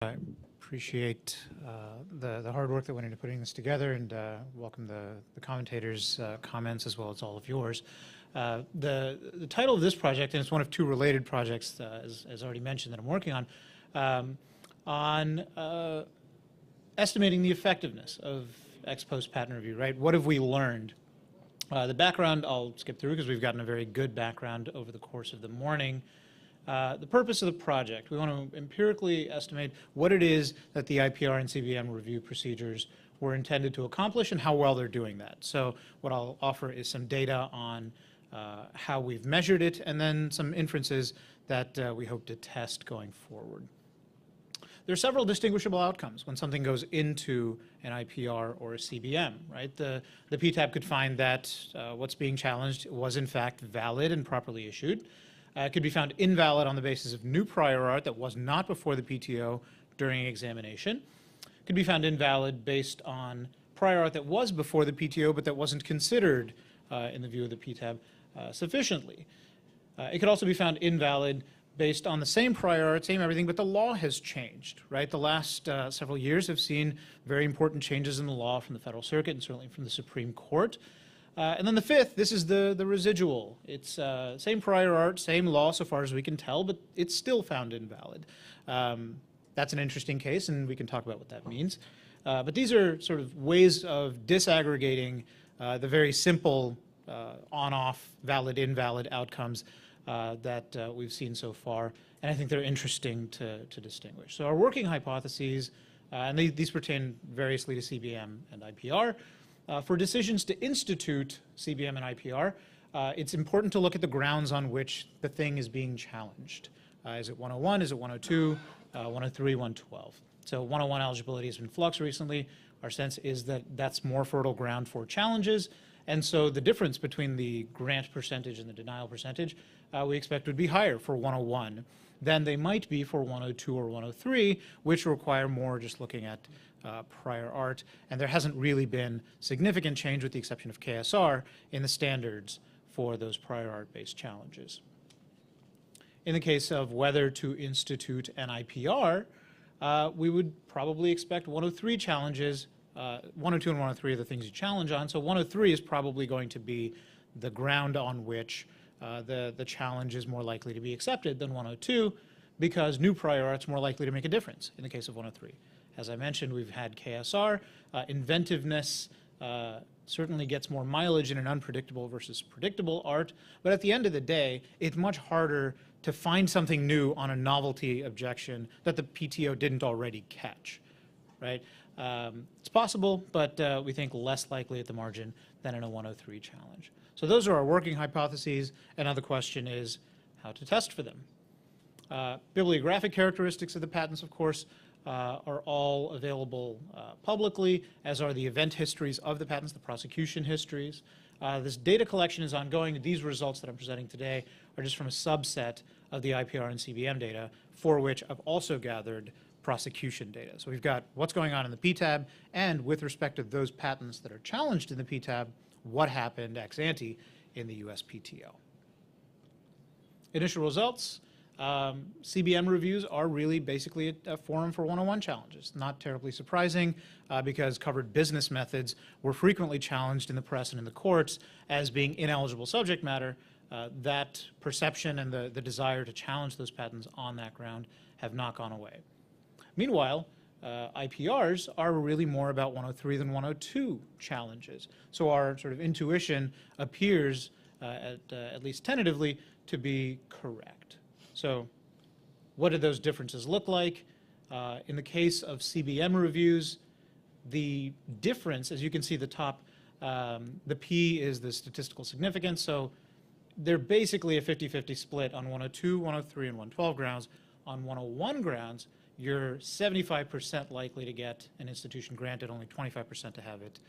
I appreciate the hard work that went into putting this together, and welcome the commentators' comments as well as all of yours. The title of this project, and it's one of two related projects, as already mentioned, that I'm working on estimating the effectiveness of ex post patent review, right? What have we learned? The background I'll skip through because we've gotten a very good background over the course of the morning. The purpose of the project, we want to empirically estimate what it is that the IPR and CBM review procedures were intended to accomplish and how well they're doing that. So what I'll offer is some data on how we've measured it and then some inferences that we hope to test going forward. There are several distinguishable outcomes when something goes into an IPR or a CBM, right? The PTAB could find that what's being challenged was in fact valid and properly issued. It could be found invalid on the basis of new prior art that was not before the PTO during examination. It could be found invalid based on prior art that was before the PTO but that wasn't considered in the view of the PTAB sufficiently. It could also be found invalid based on the same prior art, same everything, but the law has changed, right? The last several years have seen very important changes in the law from the Federal Circuit and certainly from the Supreme Court. And then the fifth, this is the residual. It's same prior art, same law so far as we can tell, but it's still found invalid. That's an interesting case, and we can talk about what that means. But these are sort of ways of disaggregating the very simple on-off, valid, invalid outcomes that we've seen so far, and I think they're interesting to distinguish. So our working hypotheses, and these pertain variously to CBM and IPR. For decisions to institute CBM and IPR, it's important to look at the grounds on which the thing is being challenged. Is it 101? Is it 102? 103, 112. So 101 eligibility has been in flux recently. Our sense is that that's more fertile ground for challenges. And so the difference between the grant percentage and the denial percentage we expect would be higher for 101 than they might be for 102 or 103, which require more just looking at prior art. And there hasn't really been significant change, with the exception of KSR, in the standards for those prior art-based challenges. In the case of whether to institute an IPR, we would probably expect 103 challenges. 102 and 103 are the things you challenge on, so 103 is probably going to be the ground on which the challenge is more likely to be accepted than 102, because new prior art's more likely to make a difference in the case of 103. As I mentioned, we've had KSR. Inventiveness certainly gets more mileage in an unpredictable versus predictable art, but at the end of the day, it's much harder to find something new on a novelty objection that the PTO didn't already catch, right? It's possible, but we think less likely at the margin than in a 103 challenge. So those are our working hypotheses, and now the question is how to test for them. Bibliographic characteristics of the patents, of course, are all available publicly, as are the event histories of the patents, the prosecution histories. This data collection is ongoing. These results that I'm presenting today are just from a subset of the IPR and CBM data, for which I've also gathered prosecution data. So we've got what's going on in the PTAB, and with respect to those patents that are challenged in the PTAB, what happened ex ante in the USPTO. Initial results. CBM reviews are really basically a forum for 101 challenges. Not terribly surprising because covered business methods were frequently challenged in the press and in the courts as being ineligible subject matter. That perception and the desire to challenge those patents on that ground have not gone away. Meanwhile, IPRs are really more about 103 than 102 challenges. So our sort of intuition appears, at least tentatively, to be correct. So what do those differences look like? In the case of CBM reviews, the difference, as you can see the top, the P is the statistical significance. So they're basically a 50-50 split on 102, 103, and 112 grounds. On 101 grounds, you're 75% likely to get an institution granted, only 25% to have it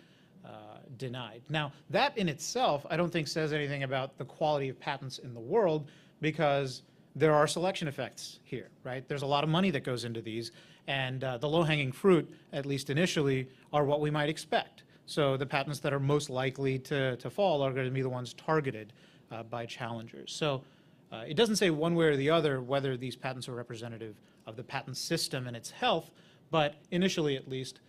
denied. Now, that in itself, I don't think says anything about the quality of patents in the world, because there are selection effects here, right? There's a lot of money that goes into these, and the low-hanging fruit, at least initially, are what we might expect. So the patents that are most likely to fall are going to be the ones targeted by challengers. So it doesn't say one way or the other whether these patents are representative of the patent system and its health, but initially at least,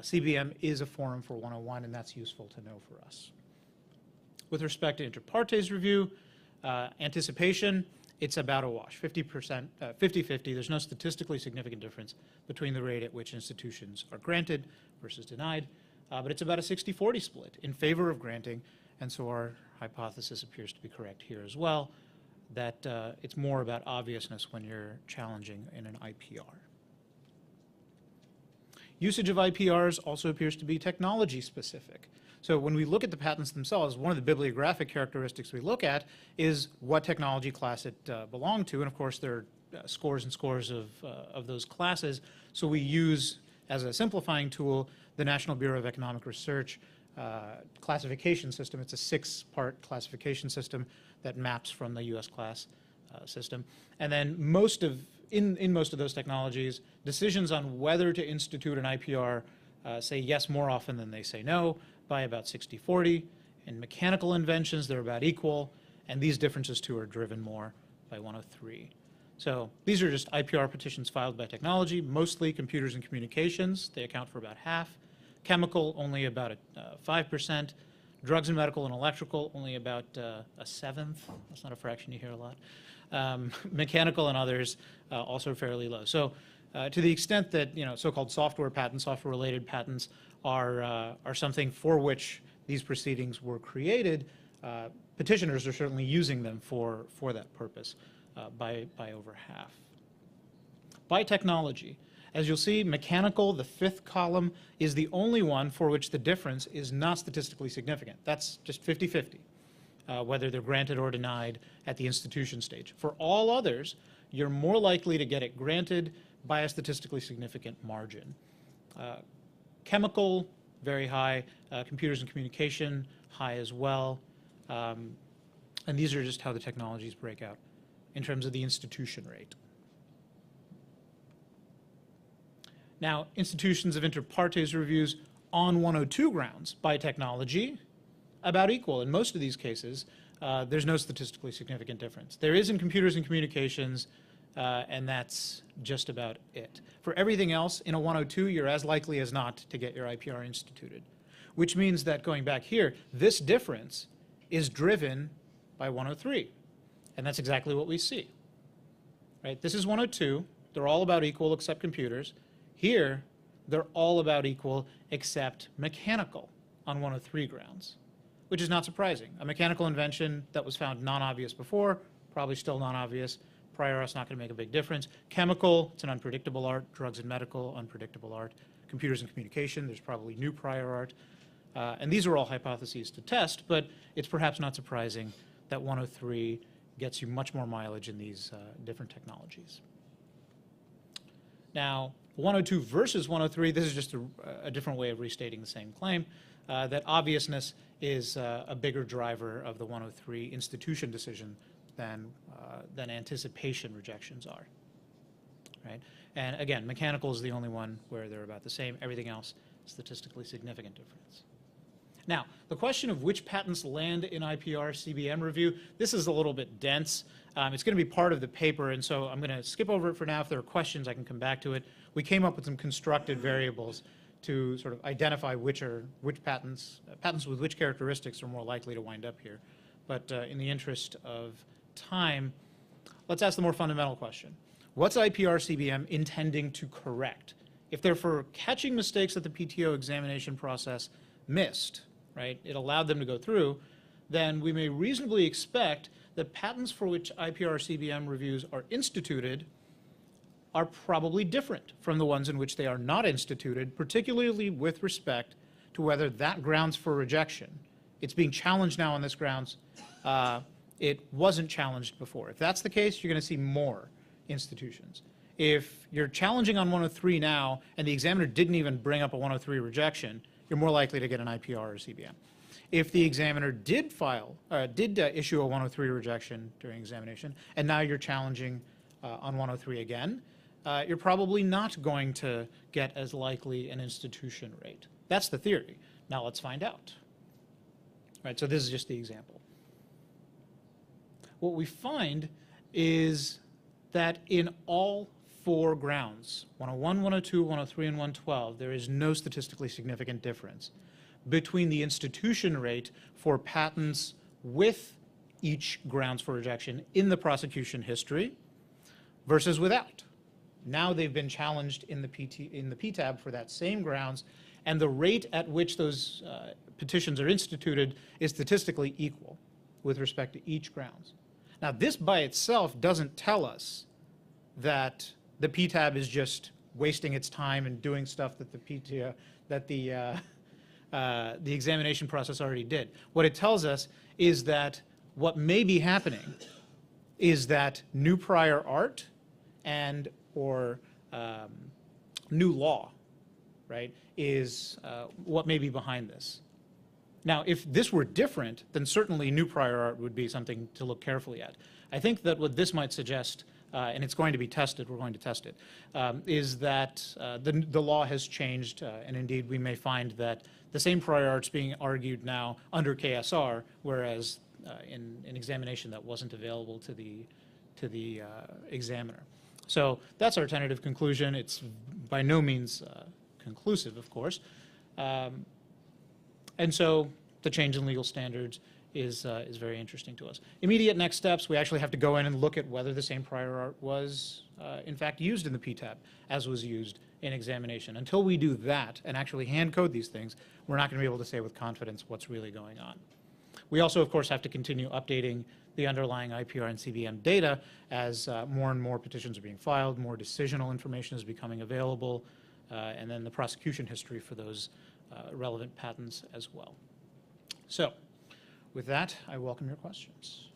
CBM is a forum for 101, and that's useful to know for us. With respect to inter partes review, anticipation, it's about a wash, 50%, 50-50. There's no statistically significant difference between the rate at which institutions are granted versus denied, but it's about a 60-40 split in favor of granting, and so our hypothesis appears to be correct here as well, that it's more about obviousness when you're challenging in an IPR. Usage of IPRs also appears to be technology specific. So when we look at the patents themselves, one of the bibliographic characteristics we look at is what technology class it belonged to, and of course there are scores and scores of those classes. So we use, as a simplifying tool, the National Bureau of Economic Research classification system. It's a 6-part classification system that maps from the US class system. And then in most of those technologies, decisions on whether to institute an IPR say yes more often than they say no, by about 60-40. In mechanical inventions, they're about equal, and these differences too are driven more by 103. So these are just IPR petitions filed by technology, mostly computers and communications. They account for about half. Chemical, only about 5%. Drugs and medical and electrical, only about a 1/7. That's not a fraction you hear a lot. Mechanical and others, also fairly low. So to the extent that so-called software patents, software-related patents, are something for which these proceedings were created, petitioners are certainly using them for that purpose by over half. By technology, as you'll see, mechanical, the 5th column, is the only one for which the difference is not statistically significant. That's just 50-50, whether they're granted or denied at the institution stage. For all others, you're more likely to get it granted by a statistically significant margin. Chemical, very high. Computers and communication, high as well. And these are just how the technologies break out in terms of the institution rate. Now, institutions of inter partes reviews on 102 grounds by technology, about equal. In most of these cases, there's no statistically significant difference. There is in computers and communications, and that's just about it. For everything else, in a 102, you're as likely as not to get your IPR instituted, which means that going back here, this difference is driven by 103, and that's exactly what we see. Right? This is 102. They're all about equal except computers. Here, they're all about equal except mechanical on 103 grounds, which is not surprising. A mechanical invention that was found non-obvious before, probably still non-obvious. Prior art's not going to make a big difference. Chemical, it's an unpredictable art. Drugs and medical, unpredictable art. Computers and communication, there's probably new prior art. And these are all hypotheses to test, but it's perhaps not surprising that 103 gets you much more mileage in these different technologies. Now, 102 versus 103, this is just a different way of restating the same claim, that obviousness is a bigger driver of the 103 institution decision than anticipation rejections are, right? And again, mechanical is the only one where they're about the same. Everything else, statistically significant difference. Now, the question of which patents land in IPR CBM review, this is a little bit dense. It's going to be part of the paper, and so I'm going to skip over it for now. If there are questions, I can come back to it. We came up with some constructed variables to sort of identify which patents with which characteristics are more likely to wind up here. But in the interest of time, let's ask the more fundamental question. What's IPR CBM intending to correct? If they're for catching mistakes that the PTO examination process missed, right, it allowed them to go through, then we may reasonably expect that patents for which IPR CBM reviews are instituted are probably different from the ones in which they are not instituted, particularly with respect to whether that grounds for rejection. It's being challenged now on this grounds. It wasn't challenged before. If that's the case, you're going to see more institutions. If you're challenging on 103 now and the examiner didn't even bring up a 103 rejection, you're more likely to get an IPR or CBM. If the examiner did issue a 103 rejection during examination, and now you're challenging on 103 again, you're probably not going to get as likely an institution rate. That's the theory. Now let's find out. Right, so this is just the example. What we find is that in all four grounds, 101, 102, 103, and 112, there is no statistically significant difference between the institution rate for patents with each grounds for rejection in the prosecution history versus without. Now they've been challenged in the PTAB for that same grounds, and the rate at which those petitions are instituted is statistically equal with respect to each grounds. Now, this by itself doesn't tell us that the PTAB is just wasting its time and doing stuff that the examination process already did. What it tells us is that what may be happening is that new prior art and or new law, right, is what may be behind this. Now, if this were different, then certainly new prior art would be something to look carefully at. I think that what this might suggest, and it's going to be tested, we're going to test it, is that the law has changed, and indeed we may find that the same prior art's being argued now under KSR, whereas in examination that wasn't available to the examiner. So that's our tentative conclusion. It's by no means conclusive, of course. And so the change in legal standards is very interesting to us. Immediate next steps, we actually have to go in and look at whether the same prior art was in fact used in the PTAB as was used in examination. Until we do that and actually hand code these things, we're not going to be able to say with confidence what's really going on. We also, of course, have to continue updating the underlying IPR and CBM data as more and more petitions are being filed, more decisional information is becoming available, and then the prosecution history for those relevant patents as well. So, with that, I welcome your questions.